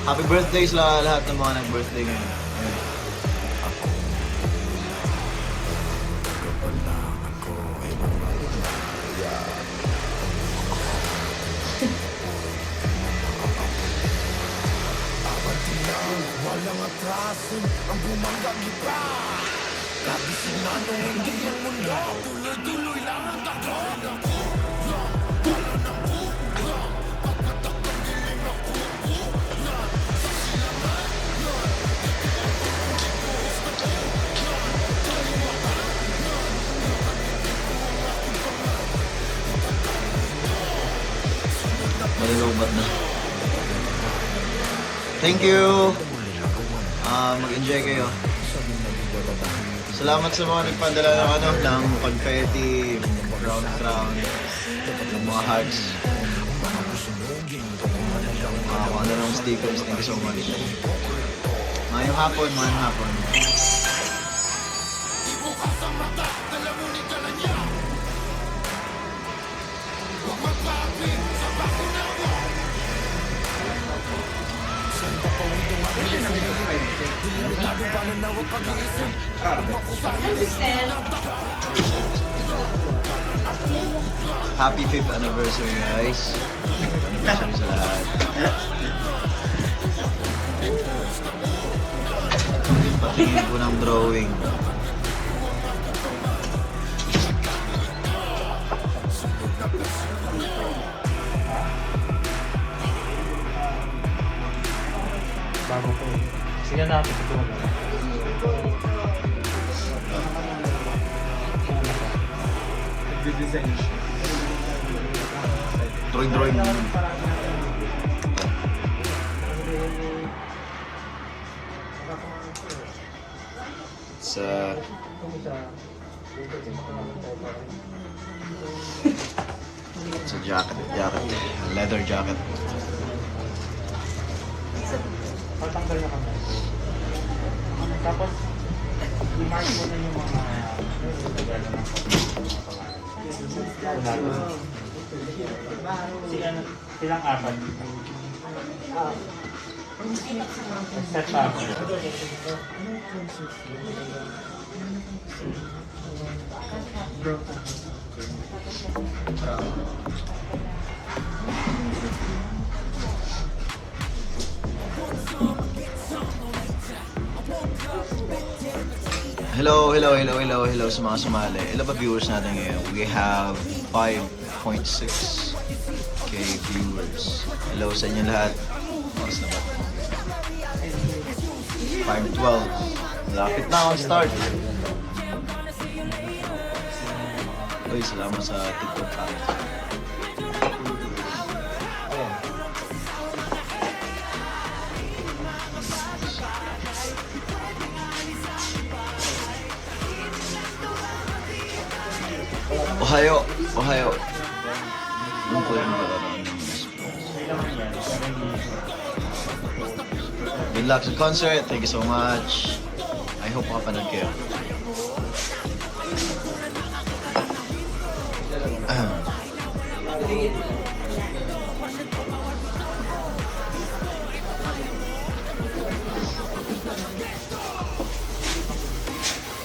Happy birthday sa lahat ng mga nag-birthday ngayon. Ayan. Walang atrasin ang bumanggang iba. Kabising na nung hindi ang mundo. Tuloy-tuloy lang ang takbo. Malulubat na. Thank you! Mag-enjoy kayo. Salamat sa mga nagpadala ng confetti, crown, yung mga hearts. Kung ano ng stickers, thank you so much. Mayong hapon. Happy 5th anniversary, guys. Anniversary sa lahat. Patingin ko ng drawing. Bago ko. Sige na, ito mo. Nagde-design siya. Drawing. Sa jacket, leather jacket. Patanggal na kami. Tapos, i-mark mo na yung mga silang apat. Set up. Hello sa mga sumali. Ilan ba viewers natin ngayon? We have 5.6k viewers. Hello sa inyo lahat. Oras na ba? 5:12. Lapit na ang start. Uy, salamat sa TikTok tayo. Ohayo. Ano po yung magkakaroon ng good luck sa concert. Thank you so much. I hope makapanood kayo.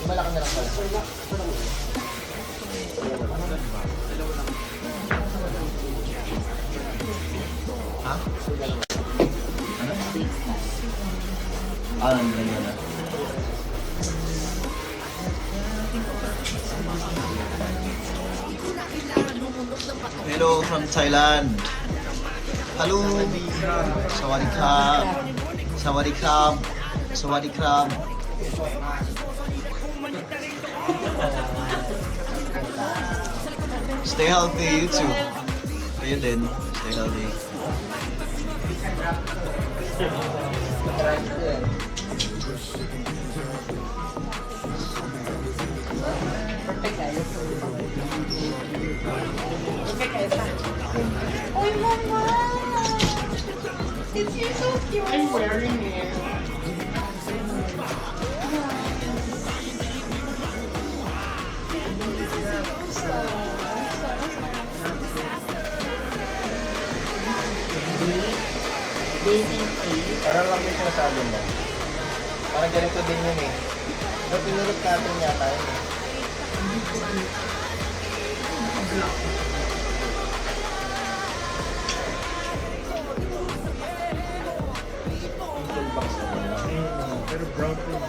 Malaki na lang pala. Ha? Ano? Nandiyan na. Hello from Thailand. Hello. Sawadee krab. Stay healthy, you too. Kayo din. Stay healthy. Oh, Mama! It's you so cute! I'm wearing it. Baby face. Parang lang yung sinasabi mo. Parang ganito din yun eh. Pero pinulot natin yata yun eh. Toolbox naman lang. Pero brown po yung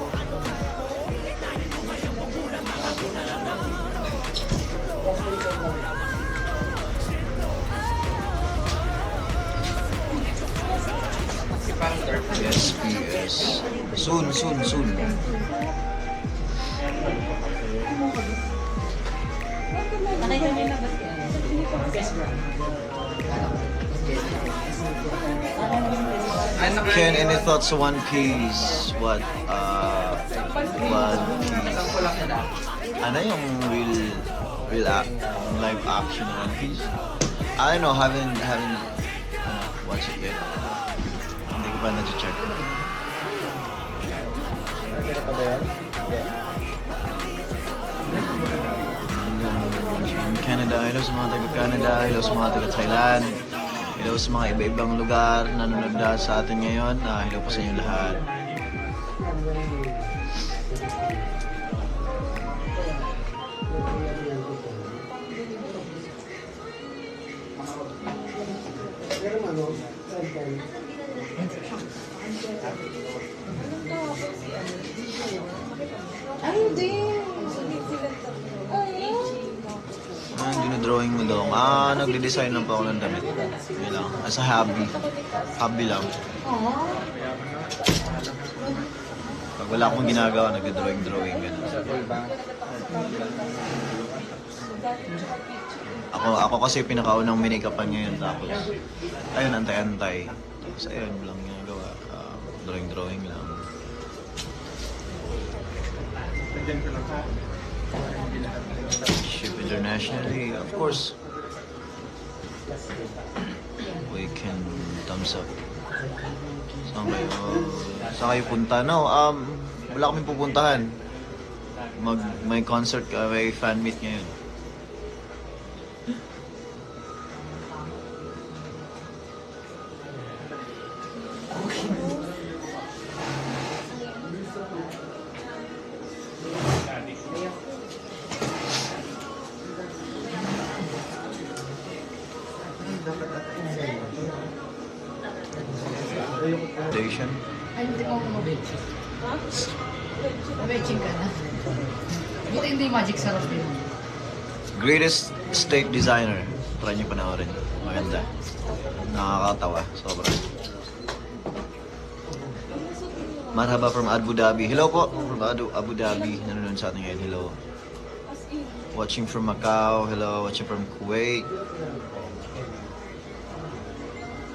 Yes, yes. Soon, soon, soon. Ken, any thoughts on One Piece? What, One Piece? Ano yung live action One Piece? I don't know, haven't watched it yet. Hindi ko pa na-check. Nakikita pa ba yan? Canada, hello sa mga taga-Canada, hello sa mga taga-Thailand, hello sa mga iba-ibang lugar na nanonood na sa atin ngayon. Hello po sa inyo lahat. Ay, hindi. Dinodrawing mo daw. Nagde-design lang po ako ng damit. Yun lang. As a hobby. Hobby lang. Pag wala akong ginagawa, nagde-drawing. Ganun. Ako kasi pinakaunang minikapan ngayon. Tapos, ayun, antay-antay. Tapos ayun, walang ginagawa. Drawing lang. Ship internationally, of course. We can thumbs up. Saan kayo punta? No, wala kaming pupuntahan. May concert, may fan meet ngayon. Station. Ay, hindi mo ako mabitching. Ha? Mabitching ka na. Buti hindi magic sarap din. Greatest state designer. Try niyo panoorin. Maganda. Nakakatawa. Sobra. Marhaba from Abu Dhabi. Hello po from Abu Dhabi. Nanonood sa atin ngayon. Hello. Watching from Macau. Hello. Watching from Kuwait.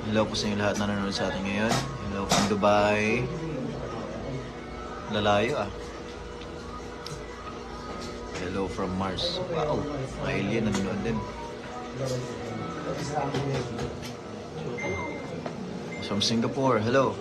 Hello po sa inyo lahat na nanonood sa atin ngayon. Hello from Dubai. Lalayo ah. Hello from Mars. Wow, mga alien nanonood din. From Singapore, hello.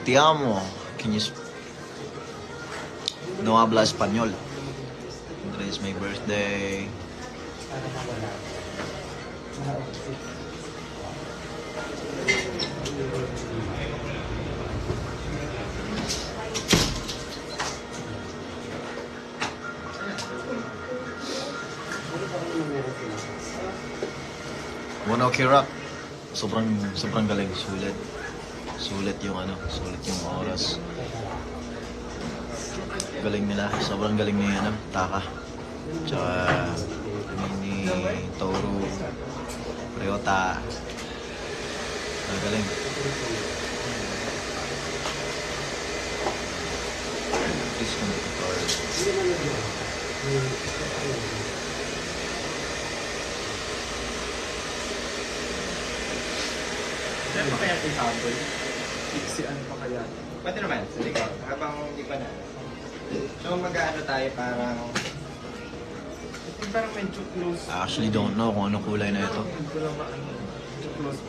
Te amo. Can you no habla español? Today is my birthday. One OK Rock. Sobrang galing, sulit yung oras. Galing nila, sobrang galing ni Taka. Tsaka ni Toru, Ryota. Galing. Please come to the car. Saan pa kaya ihabol? Iksian pa kaya? Pwede naman, sa likod. Habang hindi pa na. So mag-ano tayo parang... Parang medyo close. I actually don't know kung anong kulay na ito. Hindi ko lang maano. Medyo close.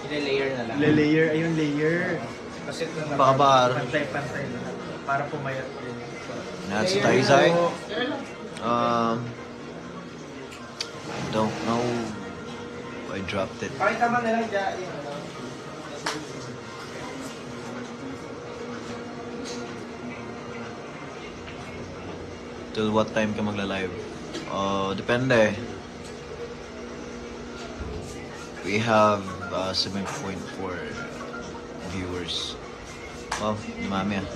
Ile-layer na lang. Le-layer, ayun layer. Kasi ito na Bakabar. Pantay-pantay lahat. Para pumayat din. That's Taizai. Don't know. I dropped it. Pakita mo na lang dyan yung ano. Till what time ka magla-live? Depende. We have 7.4 viewers. Wow, dumami ah.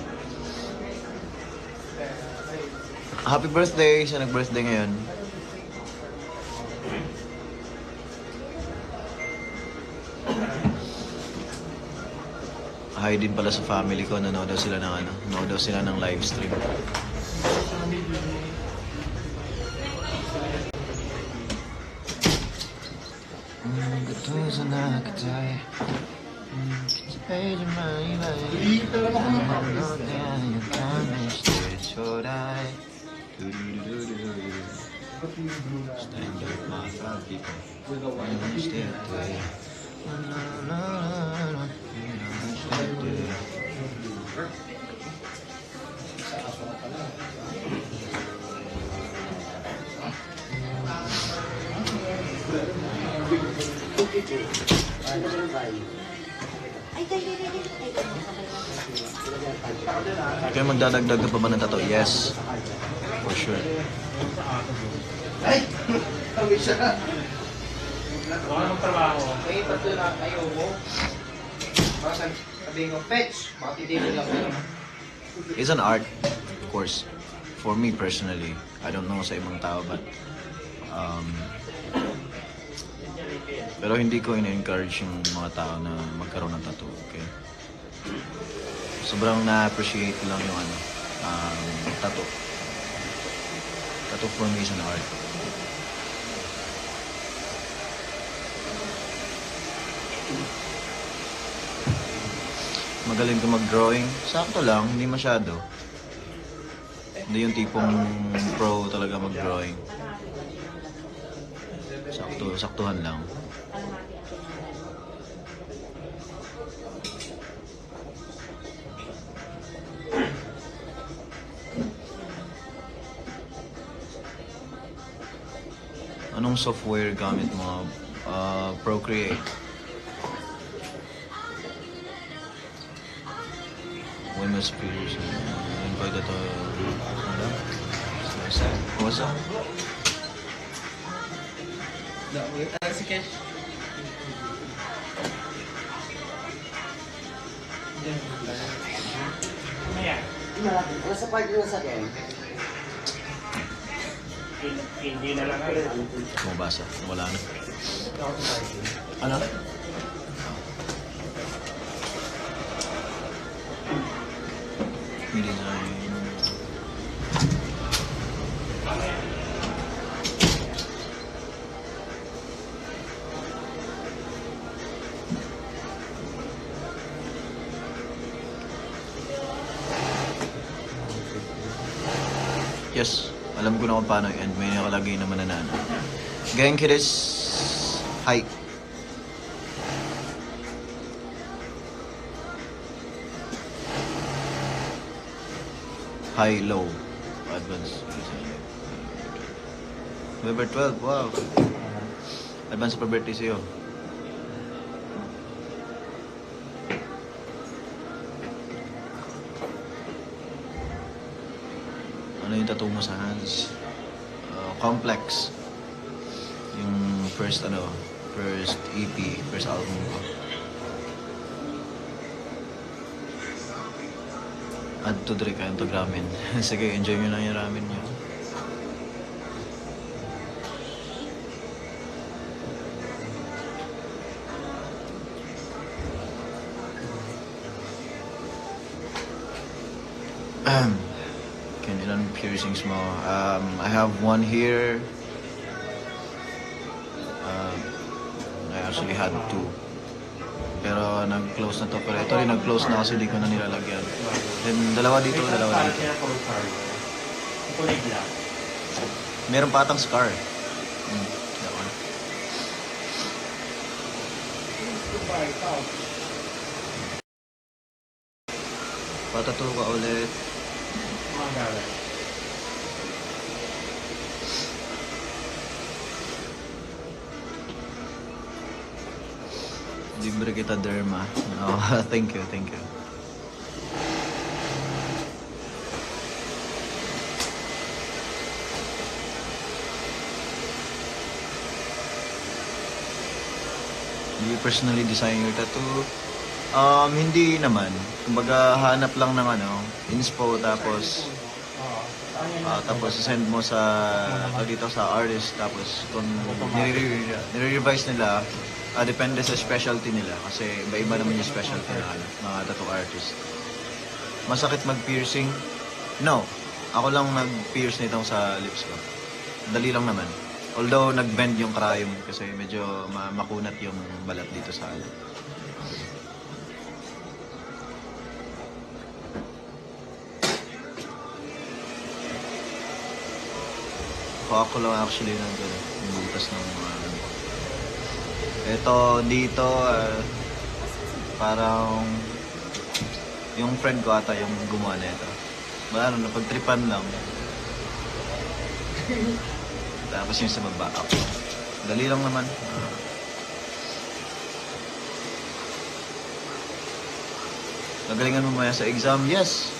Happy birthday sa nag-birthday ngayon. Hi din pala sa family ko, nanood daw sila ng nanood daw sila ng live stream. Stand up, my five people. Stay away. Kayo magdadagdag ka pa ba ng tattoo? Yes. For sure. Ay! Tawid siya. Baka naman trabaho. May tatlo na kayo mo. Baka sabihin ko, fetch! Baka titigil lang ko. It's an art, of course. For me personally, I don't know sa ibang tao, but pero hindi ko ina-encourage yung mga tao na magkaroon ng tattoo, okay? Sobrang na-appreciate ko lang yung tattoo. Tattoo for me is an art. Magaling ka mag-drawing? Sakto lang, hindi masyado. Hindi yung tipong pro talaga mag-drawing. Saktuhan lang. Anong software gamit mo? Procreate. When was previous? Invite ito. Ano? What's up? Si Kesh. Nasa party na sa akin. Hindi na lang kayo. Mabasa. Wala na. Ano? Design. Yes, alam ko na kung paano and may nakalagay naman na ano. Genki desu. Hi. High, low, advanced. November 12, wow. Advance pa birthday sa'yo. Ano yung tattoo mo sa hands? Complex. Yung first EP, first album ko. Add to drink kayo to ramen. Sige, enjoy nyo lang yung ramen nyo. Can ilan piercings mo? I have one here. I actually had two. Pero nag-close na to. Pero ito rin nag-close na kasi di ko na nilalagyan. Then dalawa dito, dalawa dito. Kulay black. Meron pa atang scar. That one. Patato ka ulit. Mga gamit. Libre kita, Derma. Oh, thank you, thank you. Do you personally design your tattoo? Hindi naman. Kumbaga, hanap lang ng inspo, tapos tapos send mo sa dito sa artist, tapos kung nire-revise nila, depende sa specialty nila kasi iba-iba naman yung specialty na mga tattoo artist. Masakit mag-piercing? No. Ako lang nag-pierce nitong sa lips ko. Dali lang naman. Although nag-bend yung cranium kasi medyo makunat yung balat dito sa ako lang actually yung butas ng ito dito parang yung friend ko ata yung gumawa nito. Wala napagtripan lang. Tapos yung sa baba ako. Dali lang naman. Nagalingan mo maya sa exam? Yes.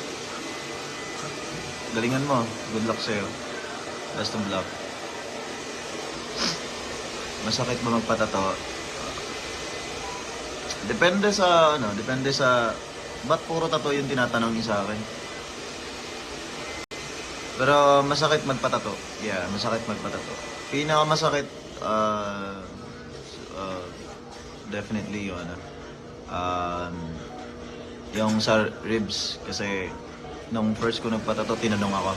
Galingan mo. Good luck sa'yo. Best of luck. Masakit ba magpatato? Depende sa ba't puro tato yung tinatanong niyo sa akin? Pero masakit magpatato. Yeah, masakit magpatato. Pinakamasakit definitely yung sa ribs kasi nung first ko nagpatato tinanong ako,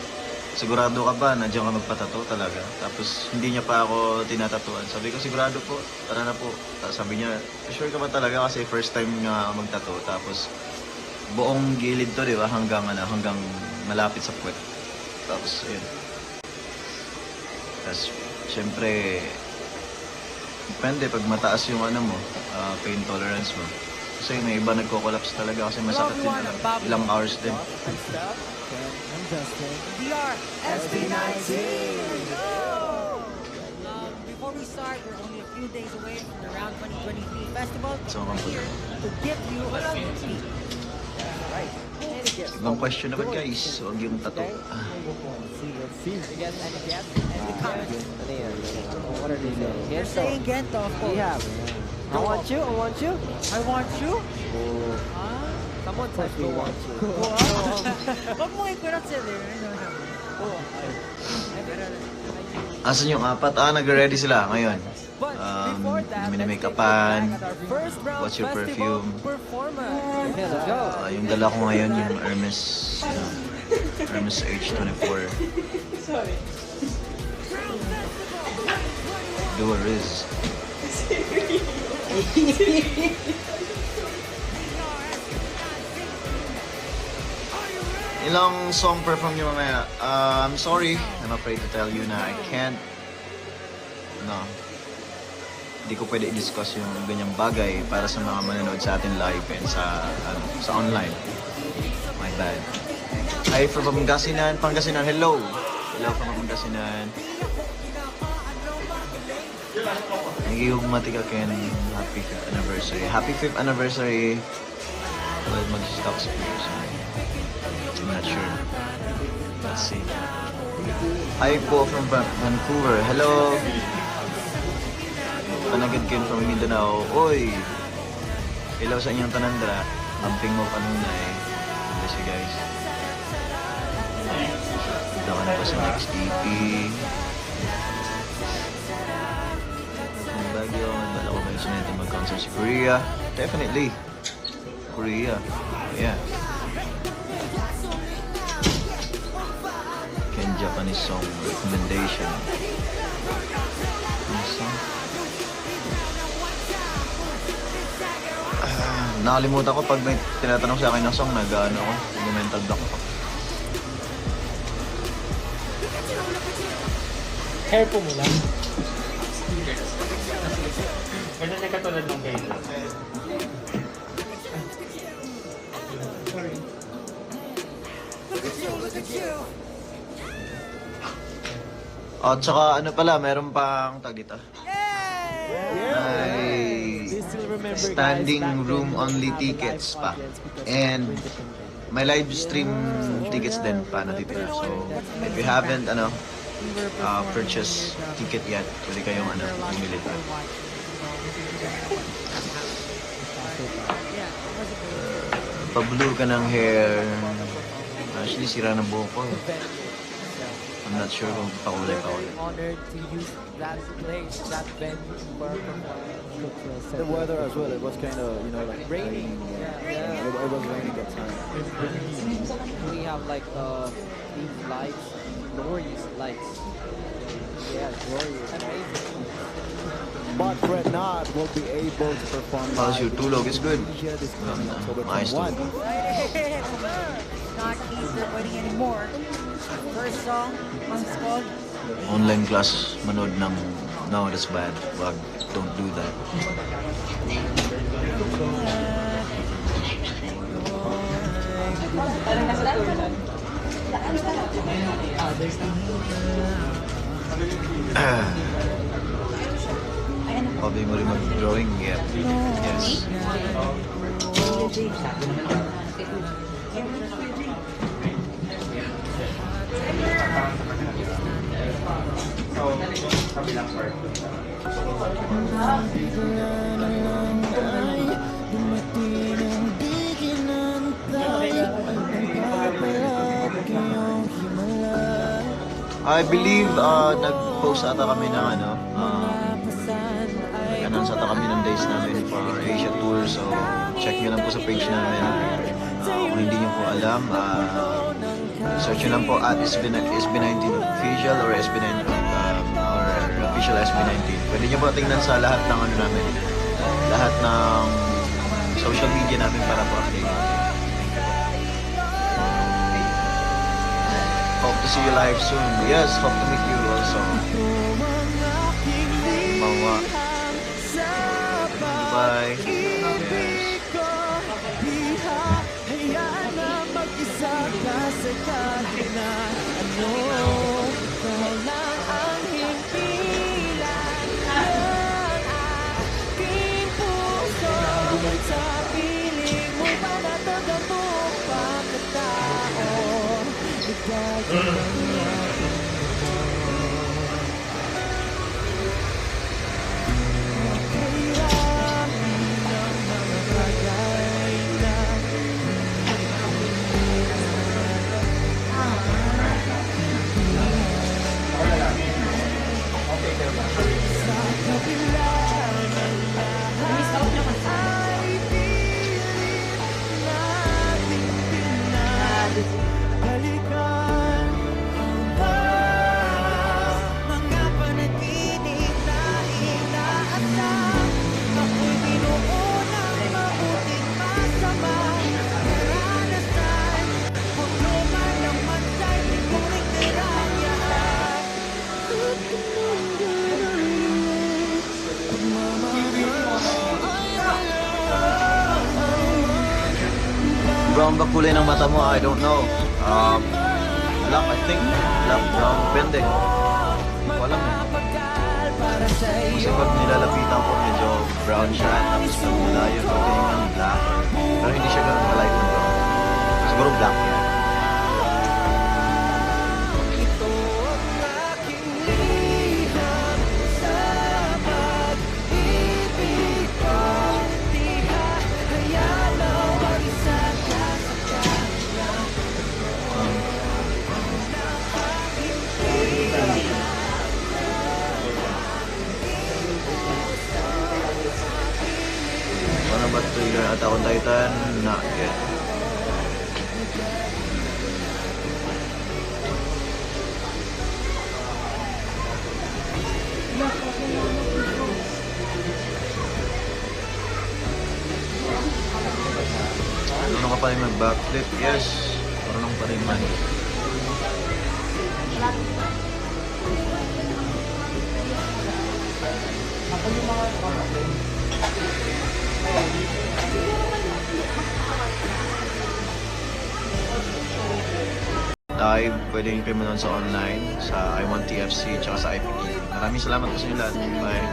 sigurado ka ba na diyan ka magpatato talaga? Tapos hindi niya pa ako tinatatuan. Sabi ko, sigurado po, tara na po. Tapos sabi niya, sure ka ba talaga kasi first time nga magtato. Tapos buong gilid to, di ba? Hanggang malapit sa puwet. Tapos ayun. Tapos syempre depende pag mataas yung pain tolerance mo. Kasi may iba nagko-collapse talaga kasi masakit din ilang hours din. VR SB19. Before we start, we're only a few days away from the Round 2023 Festival. So, We're here to give you a sneak peek. Right. Ibang question naman guys, huwag yung tato. They're saying Gento, of course. Yeah. I want you. I want you? Someone said go want you. Wag mo ikulat sila. Asan yung apat? Nag-ready sila ngayon. Minamake-upan. What's your perfume? Okay, let's go. Yung dala ko ngayon, yung Hermes H24. Dual Riz. Ilang song perform nyo mamaya? I'm sorry. I'm afraid to tell you na I can't. No. Hindi ko pwede i-discuss yung ganyang bagay para sa mga manonood sa atin live and sa online. My bad. Hi from Pangasinan. Hello. Hello from Pangasinan. Nagigugmati ka Ken. Happy 5th anniversary. Happy 5th anniversary. Well, mag-stop sa I'm not sure. Let's see. Hi po from Vancouver. Hello. Panagad kayo from Mindanao. Oy! Hello sa inyong tanandra. Amping mo kanuna eh. Bless you guys. Dito ka na ba sa next EP? Ang bagyo, nagdala ko kayo sa natin mag-concert sa Korea. Definitely. Korea. Yeah. Japanese song recommendation. Nakalimutan ko pag may tinatanong sa akin ng song, nag-mental block ako. Hair po mo lang. Ganyan na katulad ng kayo. At saka ano pala, meron pang tag dito. Ay, standing room only tickets pa. And may live stream tickets din pa natitira. So, if you haven't purchase ticket yet, pwede kayong bumili pa. Pa-blue ka ng hair. Actually, sira na buhok ko. I'm not sure kung pakulay. Honored to use that place, that venue for performance. The weather as well, it was kind of, like Raining. Yeah. It was raining that time. We have like these lights, glorious lights. Yeah, glorious. Amazing. But Fred Knott will be able to perform How's your live tulog? It's good. Asia this coming October Nice 21. Not keep their wedding anymore. First song is called Online class, manood ng... No, that's bad. Wag, don't do that. Hobby mo rin mag-drawing? Yeah. Yes. I believe nag-post ata kami ng nag-announce ata kami ng days namin for Asia Tour. So, check nyo lang po sa page namin. Kung hindi nyo po alam, search nyo lang po at SB19 official or SB19 or official SB19. Pwede nyo po tingnan sa lahat ng namin. Lahat ng social media namin para po update. Hope to see you live soon. Yes, hope to meet you also. Mawa. Bye. Brown ba kulay ng mata mo? I don't know. Black, I think. Black, brown, depende. Hindi ko alam eh. Kasi pag nilalapitan ko, medyo brown siya. Tapos pag malayo, pagtingin ng black. Pero hindi siya ganun ka-light ng brown. Siguro black yan. Ano ba trailer at Attack on Titan? Not yet. Marunong ka pa rin mag-backflip? Yes. Marunong pa rin man. live, pwede nyo kayo manood sa online, sa I Want TFC, tsaka sa IPTV. Maraming salamat po sa inyo lahat. Bye!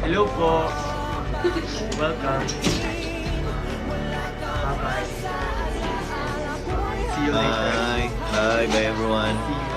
Hello po. Welcome. Bye-bye. See you later. Bye! Bye! Bye everyone! See you.